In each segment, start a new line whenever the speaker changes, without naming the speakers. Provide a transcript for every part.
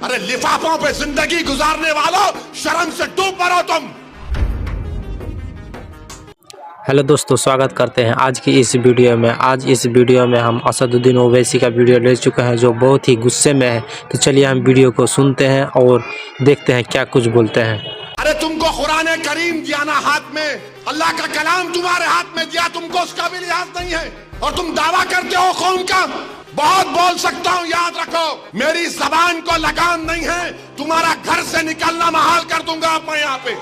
अरे लिफाफों पे जिंदगी गुजारने वालों, शर्म से डूब मरो तुम।
हेलो दोस्तों, स्वागत करते हैं आज की इस वीडियो में। आज इस वीडियो में हम असदुद्दीन ओवैसी का वीडियो ले चुके हैं जो बहुत ही गुस्से में है। तो चलिए हम वीडियो को सुनते हैं और देखते हैं क्या कुछ बोलते हैं।
अरे तुमको कुरान करीम दिया ना हाथ में, अल्लाह का कलाम तुम्हारे हाथ में दिया, तुमको उसका भी लिहाज नहीं है और तुम दावा करते हो कौम का। बहुत बोल सकता हूँ, याद रखो मेरी जबान को लगाम नहीं है, तुम्हारा घर से निकलना महाल कर दूंगा मैं यहाँ पे।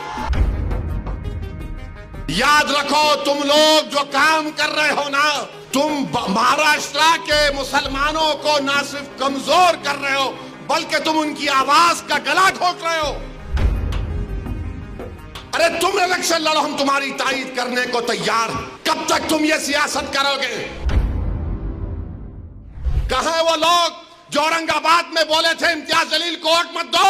याद रखो तुम लोग जो काम कर रहे हो ना, तुम महाराष्ट्र के मुसलमानों को ना सिर्फ कमजोर कर रहे हो बल्कि तुम उनकी आवाज का गला घोट रहे हो। अरे तुम इलेक्शन लड़ो, हम तुम्हारी तायीद करने को तैयार। कब तक तुम ये सियासत करोगे? कहां है वो लोग जो औरंगाबाद में बोले थे इम्तियाज जलील को वोट मत दो?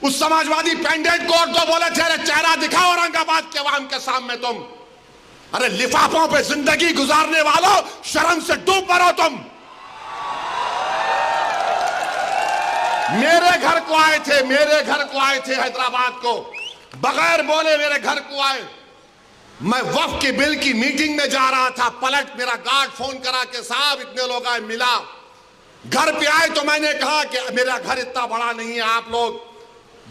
उस समाजवादी पेंडेंट को वोट दो बोले थे। अरे चेहरा दिखाओ औरंगाबाद के अवाम के सामने तुम। अरे लिफाफों पे जिंदगी गुजारने वालों, शर्म से डूब मरो तुम। मेरे घर को आए थे हैदराबाद को, बगैर बोले मेरे घर को आए। मैं वक्फ के बिल की मीटिंग में जा रहा था, पलट मेरा गार्ड फोन करा के साहब इतने लोग आए, मिला। घर पे आए तो मैंने कहा कि मेरा घर इतना बड़ा नहीं है, आप लोग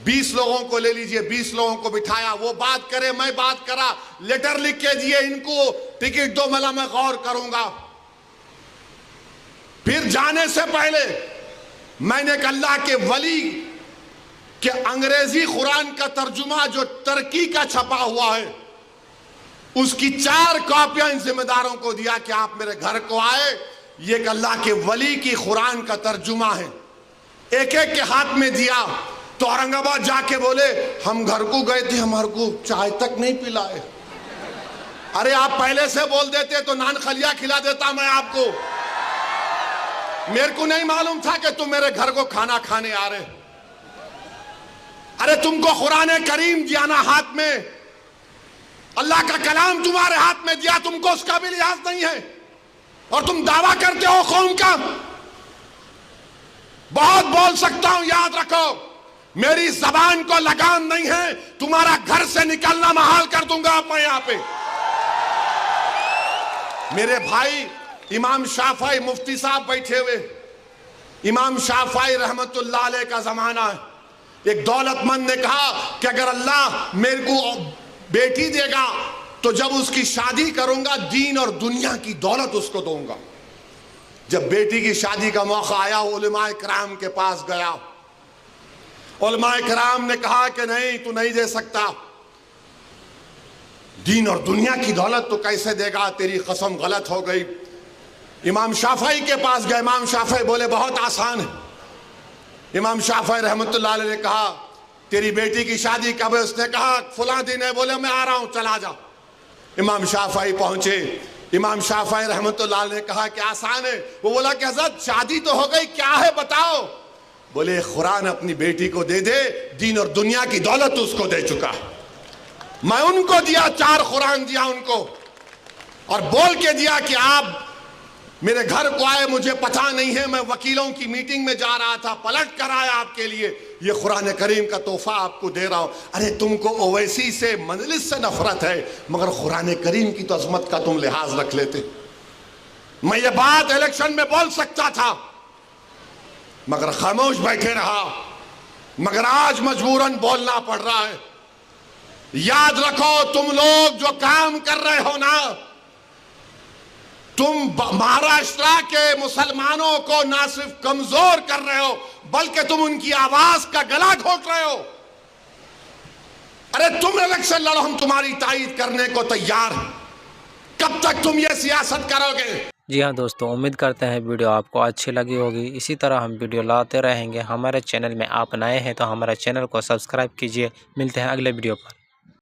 20 लोगों को ले लीजिए। 20 लोगों को बिठाया, वो बात करे मैं बात करा, लेटर लिख के दिए, इनको टिकट दो, मला मैं गौर करूंगा। फिर जाने से पहले मैंने एक अल्लाह के वली के अंग्रेजी कुरान का तर्जुमा जो तुर्की का छपा हुआ है, उसकी 4 कॉपियां इन जिम्मेदारों को दिया कि आप मेरे घर को आए, ये एक अल्लाह के वली की कुरान का तर्जुमा है। एक एक के हाथ में दिया तो औरंगाबाद जाके बोले हम घर को गए थे, हमारे को चाय तक नहीं पिलाए। अरे आप पहले से बोल देते तो नान खलिया खिला देता मैं आपको। मेरे को नहीं मालूम था कि तुम मेरे घर को खाना खाने आ रहे। अरे तुमको कुरान करीम दिया ना हाथ में, अल्लाह का कलाम तुम्हारे हाथ में दिया, तुमको उसका भी लिहाज नहीं है और तुम दावा करते हो कौम का। बहुत बोल सकता हूं, याद रखो मेरी जबान को लगाम नहीं है, तुम्हारा घर से निकलना महाल कर दूंगा मैं यहां पे। मेरे भाई इमाम शाफई मुफ्ती साहब बैठे हुए, इमाम शाफई रहमतुल्लाह अलैह का जमाना है। एक दौलतमंद ने कहा कि अगर अल्लाह मेरे को बेटी देगा तो जब उसकी शादी करूंगा दीन और दुनिया की दौलत उसको दूंगा। जब बेटी की शादी का मौका आया, उलमाए किराम के पास गया। उलमाए किराम ने कहा कि नहीं, तू नहीं दे सकता, दीन और दुनिया की दौलत तो कैसे देगा, तेरी कसम गलत हो गई। इमाम शाफई के पास गए, इमाम शाफई बोले बहुत आसान है। इमाम शाफई रहमतुल्लाह अलैह ने कहा तेरी बेटी की शादी कब है? उसने कहा फुला दिन है। बोले मैं आ रहा हूं, चला जा। इमाम शाफई पहुंचे, इमाम शाफई रहमतुल्लाह अलैह ने कहा कि आसान है। वो बोला कि हज़रत शादी तो हो गई, क्या है बताओ? बोले कुरान अपनी बेटी को दे दे, दीन और दुनिया की दौलत उसको दे चुका। मैं उनको दिया, 4 कुरान दिया उनको और बोल के दिया कि आप मेरे घर को आए, मुझे पता नहीं है, मैं वकीलों की मीटिंग में जा रहा था, पलट कर आया आपके लिए, ये कुरान करीम का तोहफा आपको दे रहा हूं। अरे तुमको ओवैसी से, मजलिस से नफरत है, मगर कुरान करीम की तो अजमत का तुम लिहाज रख लेते। मैं ये बात इलेक्शन में बोल सकता था मगर खामोश बैठे रहा, मगर आज मजबूरन बोलना पड़ रहा है। याद रखो तुम लोग जो काम कर रहे हो ना, तुम महाराष्ट्र के मुसलमानों को ना सिर्फ कमजोर कर रहे हो बल्कि तुम उनकी आवाज का गला घोट रहे हो। अरे तुम इलेक्शन लड़ो, हम तुम्हारी तायीद करने को तैयार। कब तक तुम ये सियासत करोगे?
जी हाँ दोस्तों, उम्मीद करते हैं वीडियो आपको अच्छी लगी होगी। इसी तरह हम वीडियो लाते रहेंगे। हमारे चैनल में आप नए हैं तो हमारे चैनल को सब्सक्राइब कीजिए। मिलते हैं अगले वीडियो पर।